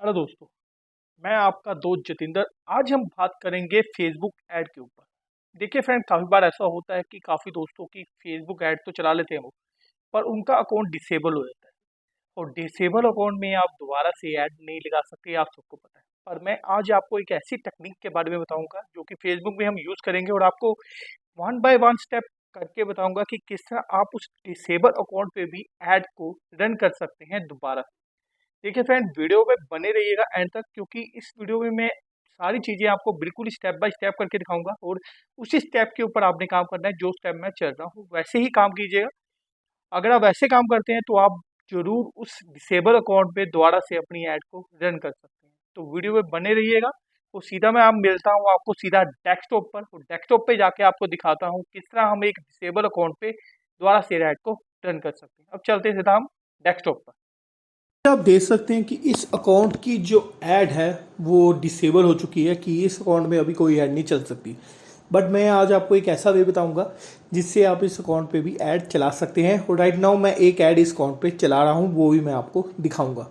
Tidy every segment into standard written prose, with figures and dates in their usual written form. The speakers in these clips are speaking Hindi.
हेलो दोस्तों। मैं आपका दोस्त जतिंदर। आज हम बात करेंगे फेसबुक ऐड के ऊपर। देखिए फ्रेंड, काफ़ी बार ऐसा होता है कि काफ़ी दोस्तों की फेसबुक ऐड तो चला लेते हैं वो, पर उनका अकाउंट डिसेबल हो जाता है। और डिसेबल अकाउंट में आप दोबारा से ऐड नहीं लगा सकते, आप सबको पता है। पर मैं आज आपको एक ऐसी टेक्निक के बारे में बताऊंगा जो कि फेसबुक में हम यूज़ करेंगे, और आपको वन बाय वन स्टेप करके बताऊंगा कि किस तरह आप उस डिसेबल अकाउंट पे भी ऐड को रन कर सकते हैं दोबारा। देखिए फ्रेंड, वीडियो में बने रहिएगा एंड तक, क्योंकि इस वीडियो में मैं सारी चीज़ें आपको बिल्कुल स्टेप बाय स्टेप करके दिखाऊंगा, और उसी स्टेप के ऊपर आपने काम करना है। जो स्टेप मैं चल रहा हूँ वैसे ही काम कीजिएगा। अगर आप वैसे काम करते हैं तो आप जरूर उस डिसेबल अकाउंट पे दोबारा से अपनी ऐड को रन कर सकते हैं। तो वीडियो में बने रहिएगा। तो सीधा मैं आप मिलता हूँ आपको सीधा डेस्कटॉप पर, और डेस्कटॉप पे जाके आपको दिखाता हूँ किस तरह हम एक डिसेबल अकाउंट पे दोबारा से ऐड को रन कर सकते हैं। अब चलते हैं सीधा हम डेस्कटॉप पर। आप देख सकते हैं कि इस अकाउंट की जो ऐड है वो डिसेबल हो चुकी है कि इस अकाउंट में अभी कोई ऐड नहीं चल सकती। बट मैं आज आपको एक ऐसा वे बताऊंगा जिससे आप इस अकाउंट पे भी ऐड चला सकते हैं। और राइट नाउ मैं एक ऐड इस अकाउंट पे चला रहा हूँ, वो भी मैं आपको दिखाऊंगा।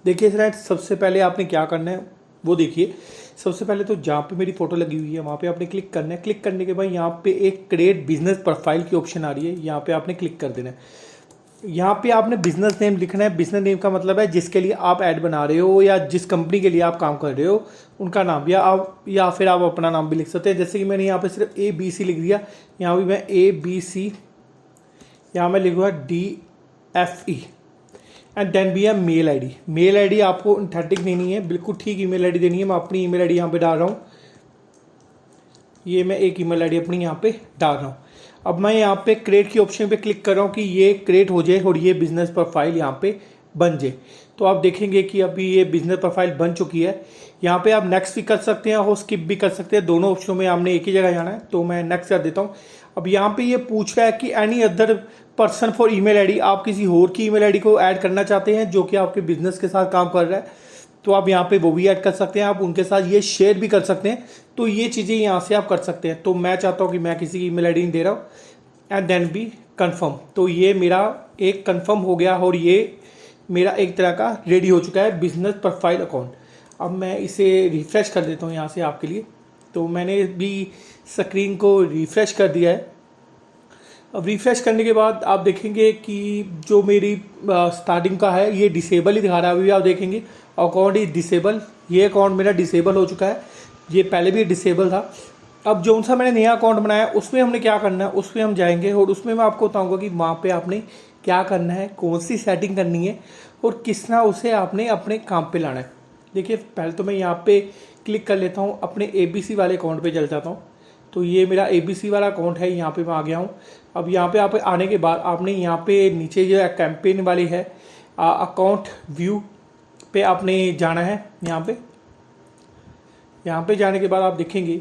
देखिए फ्रेंड्स, सबसे पहले आपने क्या करना है वो देखिए। सबसे पहले तो जहाँ पे मेरी फोटो लगी हुई है वहाँ पे आपने क्लिक करना है। क्लिक करने के बाद यहाँ पे एक क्रिएट बिजनेस प्रोफाइल की ऑप्शन आ रही है, यहाँ पे आपने क्लिक कर देना है। यहाँ पे आपने बिजनेस नेम लिखना है। बिजनेस नेम का मतलब है जिसके लिए आप ऐड बना रहे हो या जिस कंपनी के लिए आप काम कर रहे हो उनका नाम, या फिर आप अपना नाम भी लिख सकते हैं। जैसे कि मैंने यहाँ पे सिर्फ ABC लिख दिया। यहाँ भी मैं ABC, यहाँ मैं लिखूँगा DFE एंड देन भी है मेल आईडी। मेल आईडी आपको ऑथेंटिक देनी है, बिल्कुल ठीक ईमेल आईडी देनी है। मैं अपनी ईमेल आईडी यहाँ पे डाल रहा हूँ। ये मैं एक ईमेल आईडी अपनी यहाँ पे डाल रहा हूँ। अब मैं यहाँ पे क्रिएट की ऑप्शन पे क्लिक कर रहा हूँ कि ये क्रिएट हो जाए और ये बिजनेस प्रोफाइल यहाँ पे बन जाए। तो आप देखेंगे कि अभी ये बिजनेस प्रोफाइल बन चुकी है। यहाँ पे आप नेक्स्ट भी कर सकते हैं और स्किप भी कर सकते हैं। दोनों ऑप्शनों में आपने एक ही जगह जाना है, तो मैं नेक्स्ट कर देता हूँ। अब यहाँ पे ये पूछ रहा है कि any other person for email ID, आप किसी और की ईमेल आईडी को ऐड करना चाहते हैं जो कि आपके बिजनेस के साथ काम कर रहा है, तो आप यहाँ पे वो भी ऐड कर सकते हैं। आप उनके साथ ये शेयर भी कर सकते हैं। तो ये चीज़ें यहाँ से आप कर सकते हैं। तो मैं चाहता हूँ कि मैं किसी की ईमेल आईडी नहीं दे रहा हूँ एंड देन भी कंफर्म। तो ये मेरा एक कंफर्म हो गया और ये मेरा एक तरह का रेडी हो चुका है बिजनेस प्रोफाइल अकाउंट। अब मैं इसे रिफ़्रेश कर देता हूँ यहाँ से आपके लिए। तो मैंने भी स्क्रीन को रिफ़्रेश कर दिया है। अब रिफ़्रेश करने के बाद आप देखेंगे कि जो मेरी स्टार्टिंग का है ये डिसेबल ही दिखा रहा है। अभी आप देखेंगे अकाउंट इज डिसेबल। ये अकाउंट मेरा डिसेबल हो चुका है, ये पहले भी डिसेबल था। अब जो सा मैंने नया अकाउंट बनाया उसमें हमने क्या करना है, उसमें हम जाएंगे और उसमें मैं आपको बताऊंगा कि वहाँ पे आपने क्या करना है, कौन सी सेटिंग करनी है और किस तरह उसे आपने अपने काम पे लाना है। देखिए पहले तो मैं यहाँ पे क्लिक कर लेता हूँ, अपने ABC वाले अकाउंट पे चल जाता हूँ। तो ये मेरा ABC वाला अकाउंट है, यहाँ पे मैं आ गया हूँ। अब यहाँ पे आप आने के बाद आपने यहाँ पे नीचे जो कैंपेन वाली है अकाउंट व्यू पे आपने जाना है। यहाँ पे जाने के बाद आप देखेंगे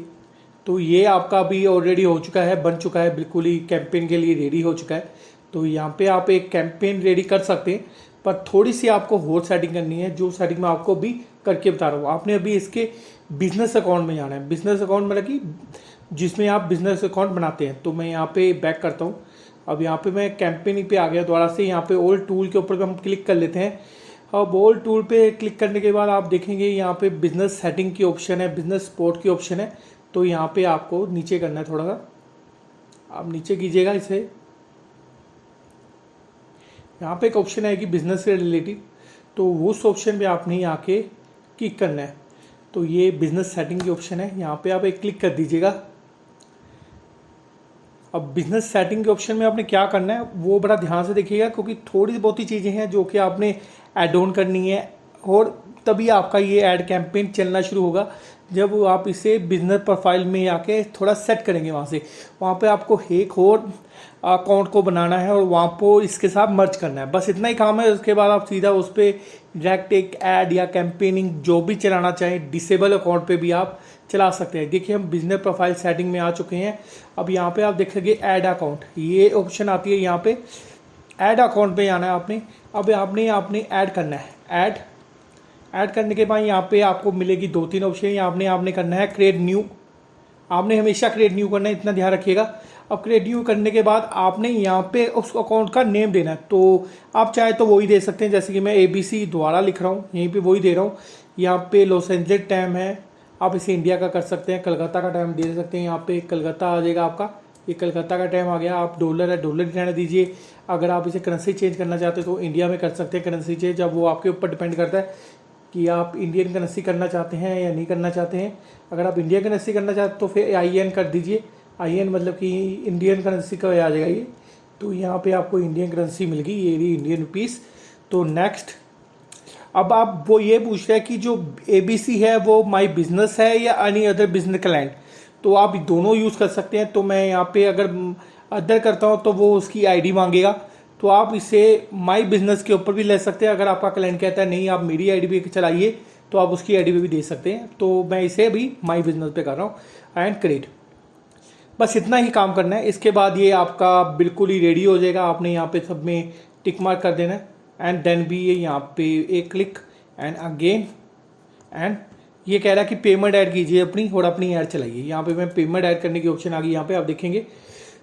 तो ये आपका भी ऑलरेडी हो चुका है, बन चुका है, बिल्कुल ही कैंपेन के लिए रेडी हो चुका है। तो यहाँ पे आप एक कैंपेन रेडी कर सकते हैं, पर थोड़ी सी आपको और सेटिंग करनी है, जो सेटिंग मैं आपको भी करके बता रहा हूँ। आपने अभी इसके बिजनेस अकाउंट में जाना है। बिजनेस अकाउंट मतलब कि जिसमें आप बिजनेस अकाउंट बनाते हैं। तो मैं यहाँ पे बैक करता हूँ। अब यहाँ पे मैं कैंपेनिंग पे आ गया दोबारा से। यहाँ पे ऑल टूल के ऊपर हम क्लिक कर लेते हैं। अब ऑल टूल पे क्लिक करने के बाद आप देखेंगे यहाँ पे बिजनेस सेटिंग की ऑप्शन है, बिजनेस सपोर्ट की ऑप्शन है। तो यहाँ पे आपको नीचे करना है, थोड़ा सा आप नीचे कीजिएगा इसे। यहाँ पे एक ऑप्शन है कि बिजनेस से रिलेटेड, तो उस ऑप्शन पे आपने यहाँ के क्लिक करना है। तो ये बिजनेस सेटिंग की ऑप्शन है, यहाँ पे आप एक क्लिक कर दीजिएगा। अब बिजनेस सेटिंग के ऑप्शन में आपने क्या करना है वो बड़ा ध्यान से देखिएगा, क्योंकि थोड़ी बहुत ही चीज़ें हैं जो कि आपने ऐड ऑन करनी है, और तभी आपका ये ऐड कैंपेन चलना शुरू होगा जब आप इसे बिजनेस प्रोफाइल में आके थोड़ा सेट करेंगे। वहाँ पे आपको एक और अकाउंट को बनाना है और वहाँ पर इसके साथ मर्ज करना है। बस इतना ही काम है। उसके बाद आप सीधा उस पर डायरेक्ट एक ऐड या कैंपेनिंग जो भी चलाना चाहें डिसेबल अकाउंट पे भी आप चला सकते हैं। देखिए हम बिजनेस प्रोफाइल सेटिंग में आ चुके हैं। अब यहाँ पे आप देखेंगे ऐड अकाउंट, ये ऑप्शन आती है। यहाँ पे ऐड अकाउंट पे जाना है आपने। अब आपने ऐड करना है। ऐड करने के बाद यहाँ पे आपको मिलेगी 2-3 ऑप्शन। आपने करना है क्रिएट न्यू। आपने हमेशा क्रिएट न्यू करना है, इतना ध्यान रखिएगा। अब क्रिएट करने के बाद आपने यहाँ पे उस अकाउंट का नेम देना है। तो आप चाहे तो वही दे सकते हैं, जैसे कि मैं ABC द्वारा लिख रहा हूँ, यहीं पे वही दे रहा हूँ। यहाँ पे लॉस एंजलिस टाइम है, आप इसे इंडिया का कर सकते हैं, कलकत्ता का टाइम दे सकते हैं। यहाँ पे कलकत्ता आ जाएगा आपका, ये कलकत्ता का टाइम आ गया। आप डॉलर है, डॉलर रहने दीजिए। अगर आप इसे करेंसी चेंज करना चाहते हो तो इंडिया में कर सकते हैं करेंसी चेंज। अब वो आपके ऊपर डिपेंड करता है कि आप इंडियन करेंसी करना चाहते हैं या नहीं करना चाहते हैं। अगर आप इंडियन करेंसी करना चाहते तो फिर IN कर दीजिए। IN मतलब कि इंडियन करेंसी का आ जाएगा ये। तो यहाँ पे आपको इंडियन करेंसी मिल गई, ये भी इंडियन रुपीस। तो नेक्स्ट, अब आप वो ये पूछ रहे हैं कि जो ABC है वो माई बिजनेस है या एनी अदर बिजनेस क्लाइंट। तो आप दोनों यूज़ कर सकते हैं। तो मैं यहाँ पे अगर अदर करता हूँ तो वो उसकी ID मांगेगा। तो आप इसे माई बिजनेस के ऊपर भी ले सकते हैं। अगर आपका क्लाइंट कहता है नहीं आप मेरी ID पे चलाइए, तो आप उसकी ID पे भी दे सकते हैं। तो मैं इसे अभी माई बिजनेस पे कर रहा हूँ एंड क्रिएट। बस इतना ही काम करना है। इसके बाद ये आपका बिल्कुल ही रेडी हो जाएगा। आपने यहाँ पे सब में टिक मार्क कर देना है एंड देन भी ये यहाँ पे एक क्लिक एंड अगेन एंड ये कह रहा है कि पेमेंट ऐड कीजिए अपनी और अपनी ऐड चलाइए। यहाँ पे मैं पेमेंट ऐड करने की ऑप्शन आ गई, यहाँ पे आप देखेंगे।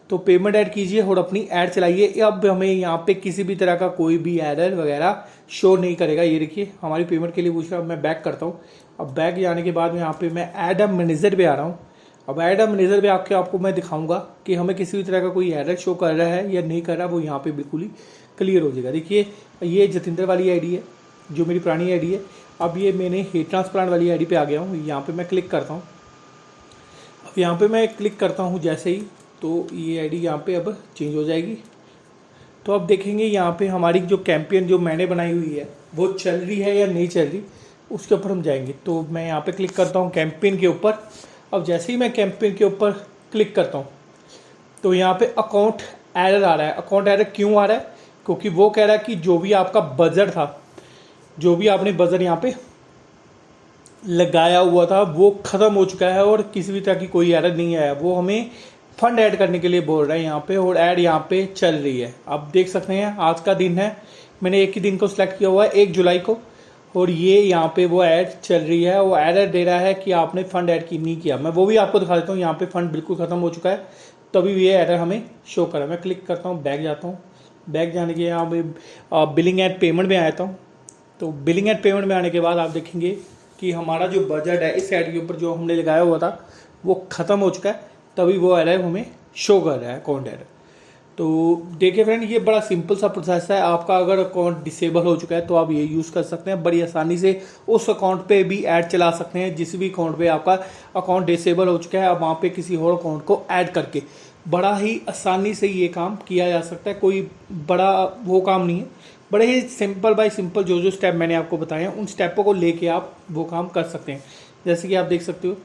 तो पेमेंट ऐड कीजिए और अपनी ऐड चलाइए। अब हमें यहाँ पे किसी भी तरह का कोई भी एरर वगैरह शो नहीं करेगा। ये देखिए हमारी पेमेंट के लिए पूछ रहा है। मैं बैक करता हूँ। अब बैक जाने के बाद में यहाँ पे मैं ऐड अ मैनेजर पे आ रहा हूँ। अब ऐड अ मैनेजर पे आपको मैं दिखाऊंगा कि हमें किसी भी तरह का कोई एरर शो कर रहा है या नहीं कर रहा, वो यहाँ पे बिल्कुल ही क्लियर हो जाएगा। देखिए ये जतिंदर वाली ID है, जो मेरी पुरानी ID है। अब ये मैंने हेट ट्रांसप्लांट वाली ID पे आ गया हूँ। यहाँ पे मैं क्लिक करता हूँ। अब यहाँ पे मैं क्लिक करता हूँ जैसे ही, तो ये ID यहाँ पे अब चेंज हो जाएगी। तो अब देखेंगे यहाँ पे हमारी जो कैंपेन जो मैंने बनाई हुई है वो चल रही है या नहीं चल रही, उसके ऊपर हम जाएंगे। तो मैं यहाँ पे क्लिक करता हूँ कैंपेन के ऊपर। अब जैसे ही मैं कैंपेन के ऊपर क्लिक करता हूँ तो यहाँ पे अकाउंट एरर आ रहा है। अकाउंट एरर क्यों आ रहा है? क्योंकि वो कह रहा है कि जो भी आपका बजट था, जो भी आपने बजट यहाँ पे लगाया हुआ था वो ख़त्म हो चुका है और किसी भी तरह की कोई एरर नहीं आया। वो हमें फंड ऐड करने के लिए बोल रहा है यहाँ पे, और ऐड यहाँ पे चल रही है। आप देख सकते हैं आज का दिन है, मैंने एक ही दिन को सिलेक्ट किया हुआ है 1 जुलाई को, और ये यहाँ पे वो ऐड चल रही है। वो एरर दे रहा है कि आपने फंड ऐड की नहीं किया। मैं वो भी आपको दिखा देता हूँ। यहाँ पे फंड बिल्कुल ख़त्म हो चुका है, तभी ये एरर हमें शो करा। मैं क्लिक करता हूँ, बैक जाता हूँ। बैक जाने के यहाँ पे बिलिंग एंड पेमेंट में आता हूँ। तो बिलिंग एंड पेमेंट में आने के बाद आप देखेंगे कि हमारा जो बजट है इस ऐड के ऊपर जो हमने लगाया हुआ था वो ख़त्म हो चुका है, तभी वो एरर हमें शो कर रहा है, अकाउंट एरर। तो देखिए फ्रेंड, ये बड़ा सिंपल सा प्रोसेस है। आपका अगर अकाउंट डिसेबल हो चुका है तो आप ये यूज़ कर सकते हैं। बड़ी आसानी से उस अकाउंट पे भी ऐड चला सकते हैं। जिस भी अकाउंट पे आपका अकाउंट डिसेबल हो चुका है, आप वहाँ पे किसी और अकाउंट को ऐड करके बड़ा ही आसानी से ये काम किया जा सकता है। कोई बड़ा वो काम नहीं है, बड़े ही सिंपल बाय सिंपल जो स्टेप मैंने आपको बताए हैं उन स्टेपों को लेके आप वो काम कर सकते हैं। जैसे कि आप देख सकते हो,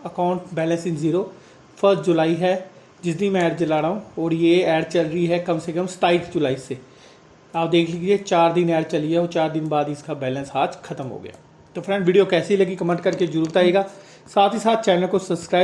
अकाउंट बैलेंस इन ज़ीरो, 1 जुलाई है जिस दिन मैं ऐड चला रहा हूँ, और ये ऐड चल रही है कम से कम 27 जुलाई से। आप देख लीजिए 4 दिन ऐड चली है और 4 दिन बाद इसका बैलेंस आज ख़त्म हो गया। तो फ्रेंड, वीडियो कैसी लगी कमेंट करके जरूर बताइएगा। साथ ही साथ चैनल को सब्सक्राइब